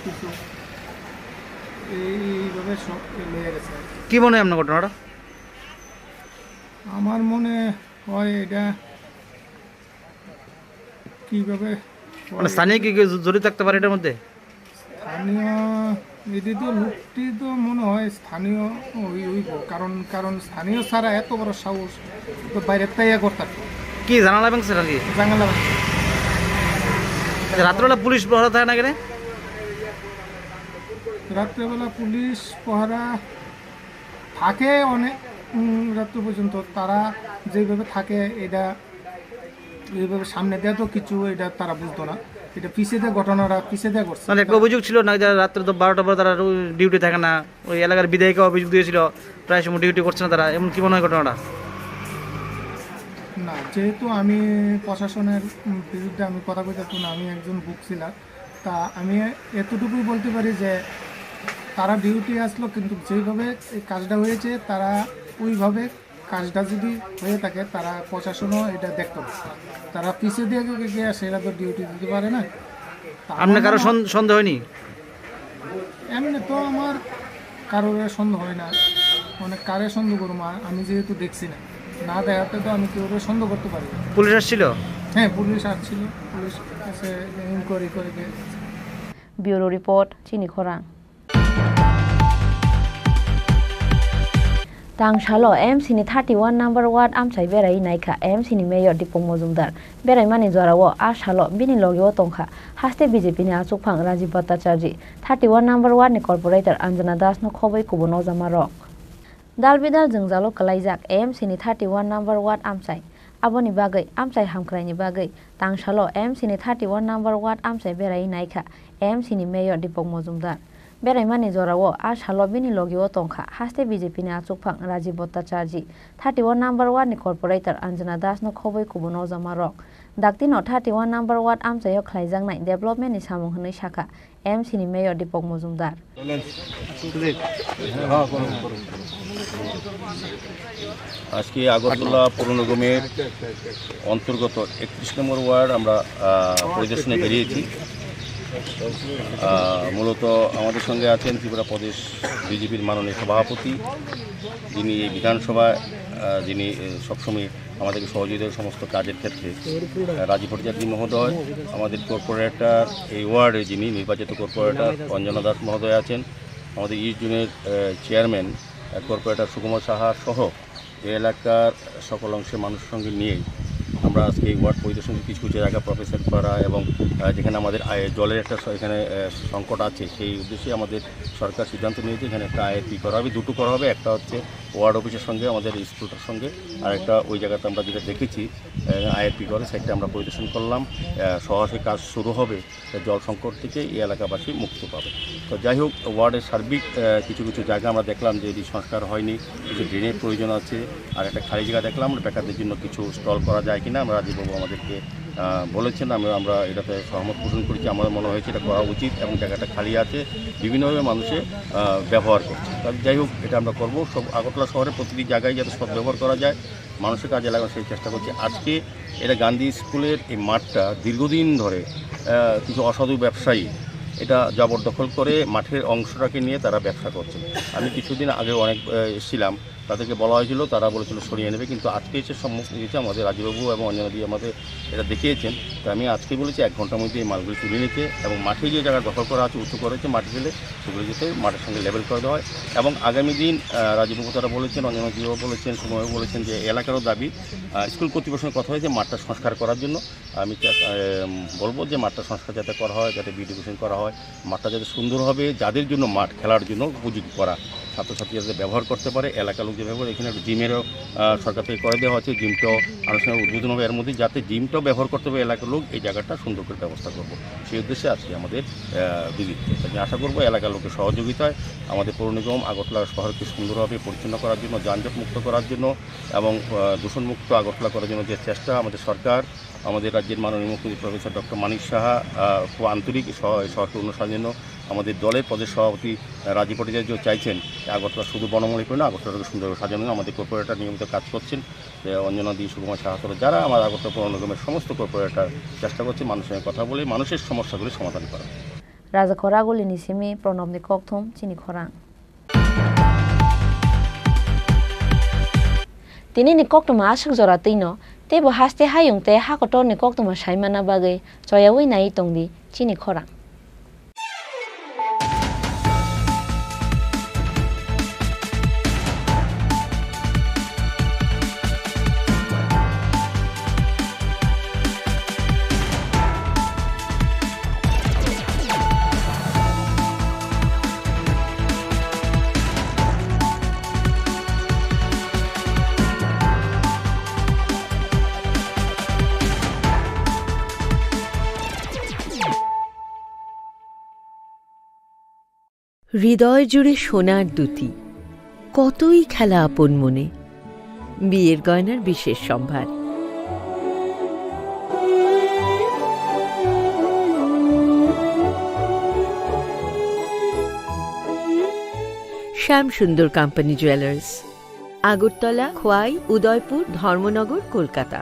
কিছু এইভাবে সব লেগে গেছে কি মনে হয় আপনার ঘটনাটা আমার মনে হয় এটা কিভাবে মানে স্থানীয় কি জড়িত থাকতে পারে এটার মধ্যে স্থানীয় এটি তো লোকটি তো মনে হয় স্থানীয় হইব কারণ স্থানীয় ছাড়া এত বড় সাহস তো বাইরের তাইয়া করতাম কি জানালা ভাঙছে নাকি জানালা রাত্রেবেলা পুলিশ প্রহরা থাকে না কেন রাত্রেবেলা পুলিশ পহরা থাকে অনেক রাত্র পর্যন্ত তারা যেভাবে থাকে এটা এইভাবে সামনে দেওয়া তো কিছু এটা তারা বুঝতো না এটা পিছিয়ে দেওয়া ঘটনাটা পিছিয়ে দেওয়া করছে মানে একটা অভিযোগ ছিল না যারা রাত্রে তো 12টার পর তারা ডিউটি থাকে না ওই এলাকার বিধায়িকা অভিযোগ দিয়েছিল প্রায় সময় ডিউটি করছে না তারা এমন কি মনে হয় ঘটনাটা না যেহেতু আমি প্রশাসনের বিরুদ্ধে আমি কথা কইতাম না আমি একজন ভুগছিলাম তা আমি এতটুকুই বলতে পারি যে তারা ডিউটি আসলো কিন্তু যেভাবে এই কাজটা হয়েছে তারা ওইভাবে কাজটা যদি হয়ে থাকে তারা প্রশাসনও এটা দেখতো তারা পিছিয়ে দিয়ে গিয়ে সেটা তো ডিউটি দিতে পারে না আপনার কারো সন্দেহ হয়নি এমনি তো আমার কারোর সন্দেহ হয় না অনেক কারে সন্দেহ করবো আমি যেহেতু দেখছি না দেখাতে তো আমি কেউ সন্দেহ করতে পারি পুলিশ আসছিল হ্যাঁ পুলিশ আসছিল পুলিশ এসে ইনকোয়ারি করে ব্যুরো রিপোর্ট চিনি খরাং Tangshalo MC ni 31 number ward amchai berai naikha MC ni mayor Dipong Mojumdar berai mani jorawo ashalo bini logyo tongkha haste BJP ni achukphang Rajiv Bhattacharya 31 number ward ni corporator Anjana Das no khoboi kubono jamarok dalbidal jongjalo kalaijak MC ni 31 number ward amchai aboni bagai amchai hamkrai ni bagai tangshalo MC ni 31 number ward amchai berai naikha MC ni mayor Dipong Mojumdar berai mani jorawo ashalo bini logyo tongkha haste BJP ni achukphang Rajiv Bhattacharya 31 number ward ni corporator Anjana Das no khoboi kubono jamarok dakti no 31 number ward amchayo khlaijangnai development ni samung hnoi shakha MC ni mayor Dipong Mojumdar আজকে আগরতলা পৌর নিগমের অন্তর্গত 31 নম্বর word আমরা পরিদর্শনে বেরিয়েছি মূলত আমাদের সঙ্গে আছেন ত্রিপুরা প্রদেশ বিজেপির মাননীয় সভাপতি যিনি এই বিধানসভায় যিনি সবসময় আমাদেরকে সহযোগিতার সমস্ত কাজের ক্ষেত্রে রাজীব ভট্টাচার্য মহোদয় আমাদের কর্পোরেটর এই ওয়ার্ডে যিনি নির্বাচিত কর্পোরেটর অঞ্জনা দাস মহোদয় আছেন আমাদের ইস্ট জোনের চেয়ারম্যান কর্পোরেটর সুকুমার সাহা সহ এই এলাকার সকল অংশের মানুষের সঙ্গে নিয়ে আমরা আজকে এই ওয়ার্ড পরিদর্শন কিছু কিছু জায়গা প্রফেসর করা এবং যেখানে আমাদের জলের একটা এখানে সংকট আছে সেই উদ্দেশ্যে আমাদের সরকার সিদ্ধান্ত নিয়েছে এখানে একটা IRP করা হবে দুটো করা হবে একটা হচ্ছে ওয়ার্ড অফিসের সঙ্গে আমাদের স্কুলটার সঙ্গে আর একটা ওই জায়গাতে আমরা যেটা দেখেছি IRP করে সেটা আমরা পরিদর্শন করলাম সহজে কাজ শুরু হবে জল সংকট থেকে এই এলাকাবাসী মুক্ত পাবে তো যাই হোক ওয়ার্ডের সার্বিক কিছু কিছু জায়গা আমরা দেখলাম যে এটি সংস্কার হয়নি কিছু ড্রেনের প্রয়োজন আছে আর একটা খালি জায়গা দেখলাম বেকারদের জন্য কিছু স্টল করা যায় কিনা আমরা রাজীববাবু আমাদেরকে বলেছেন আমরা এটাতে সহমত পোষণ করেছি আমাদের মনে হয়েছে এটা করা উচিত এবং জায়গাটা খালি আছে বিভিন্নভাবে মানুষে ব্যবহার করছে যাই হোক এটা আমরা করবো সব আগরতলা শহরে প্রতিটি জায়গায় যাতে সব ব্যবহার করা যায় মানুষের কাজে লাগানোর সেই চেষ্টা করছি আজকে এটা গান্ধী স্কুলের এই মাঠটা দীর্ঘদিন ধরে কিছু অসাধু ব্যবসায়ী এটা জবরদখল করে মাঠের অংশটাকে নিয়ে তারা ব্যবসা করছে আমি কিছুদিন আগে অনেক এসেছিলাম তাদেরকে বলা হয়েছিল, তারা বলেছিল সরিয়ে নেবে, কিন্তু আজকে এসে সম্মুখ দিয়েছে আমাদের রাজীববাবু এবং অন্যান্য দিয়ে আমাদের এটা দেখিয়েছেন। তো আমি আজকে বলেছি 1 ঘন্টার মধ্যে এই মালগুলি তুলে নিতে, এবং মাঠে যে জায়গা দখল করা আছে, উঁচু করেছে মাটি ফেলে, সেগুলো যেতে মাঠের সঙ্গে লেভেল করে দেওয়া হয়। এবং আগামী দিন রাজীববাবু তারা বলেছেন, অন্যান্য দিয়েও বলেছেন, সময়ও বলেছেন যে এলাকারও দাবি স্কুল কর্তৃপক্ষের কথা হয়েছে মাঠটা সংস্কার করার জন্য। আমি বলবো যে মাঠটা সংস্কার যাতে করা হয়, যাতে বিউটিফিকেশন করা হয়, মাঠটা যাতে সুন্দর হবে, যাদের জন্য মাঠ খেলার জন্য উপযোগী করা, ছাত্রছাত্রীরা যাতে ব্যবহার করতে পারে, এলাকার লোক যে ব্যবহার, এখানে জিমেরও সরকার থেকে করে দেওয়া হচ্ছে, জিমটাও আনুষ্ঠানিক উদ্বোধন হবে এর মধ্যে, যাতে জিমটাও ব্যবহার করতে হবে এলাকার লোক, এই জায়গাটা সুন্দর করে ব্যবস্থা করব, সেই উদ্দেশ্যে আজকে আমাদের ভিজিট। আমি আশা করবো এলাকার লোকের সহযোগিতায় আমাদের পৌর নিগম আগরতলা শহরকে সুন্দরভাবে পরিচ্ছন্ন করার জন্য, যানজট মুক্ত করার জন্য এবং দূষণমুক্ত আগরতলা করার জন্য যে চেষ্টা আমাদের সরকার, আমাদের রাজ্যের মাননীয় মুখ্যমন্ত্রী প্রফেসর ডক্টর মানিক সাহা খুব আন্তরিক শহরকে উন্নয়নের জন্য, আমাদের দলের প্রদেশ সভাপতি রাজীব ভট্টাচার্য চাইছেন আগরতলা শুধু বনমূলী করে না, আগরতলাকে সুন্দরভাবে সাজানো। আমাদের কর্পোরেটর নিয়মিত কাজ করছেন, অঞ্জনা দিয়ে সুকুমার সাহা, যারা আমার আগরতলা পৌর নিগমের সমস্ত কর্পোরেটর চেষ্টা করছে মানুষের সঙ্গে কথা বলে মানুষের সমস্যাগুলি সমাধান করা। রাজা খরাগুলি নিসিমি প্রণবনি ককথম চিনি খরাং তিনি নি ককতমা আশক জরা তৈন তেবো হাসতে হায়ুংতে হাকটর নি ককতমা সাইমানা বাগে জয়াউই নাই তংদি চিনি খরাং হৃদয় জুড়ে সোনার দুটি, কতই খেলা আপন মনে, বিয়ের গয়নার বিশেষ সম্ভার। Shyamsundar company jewellers, Agartala, Khowai, Udaipur, Dharmanagar, Kolkata.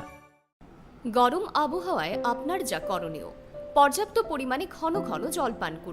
গরম আবহাওয়ায় আপনার যা করণীয়, পর্যাপ্ত পরিমাণে ঘন ঘন জল পান করুন।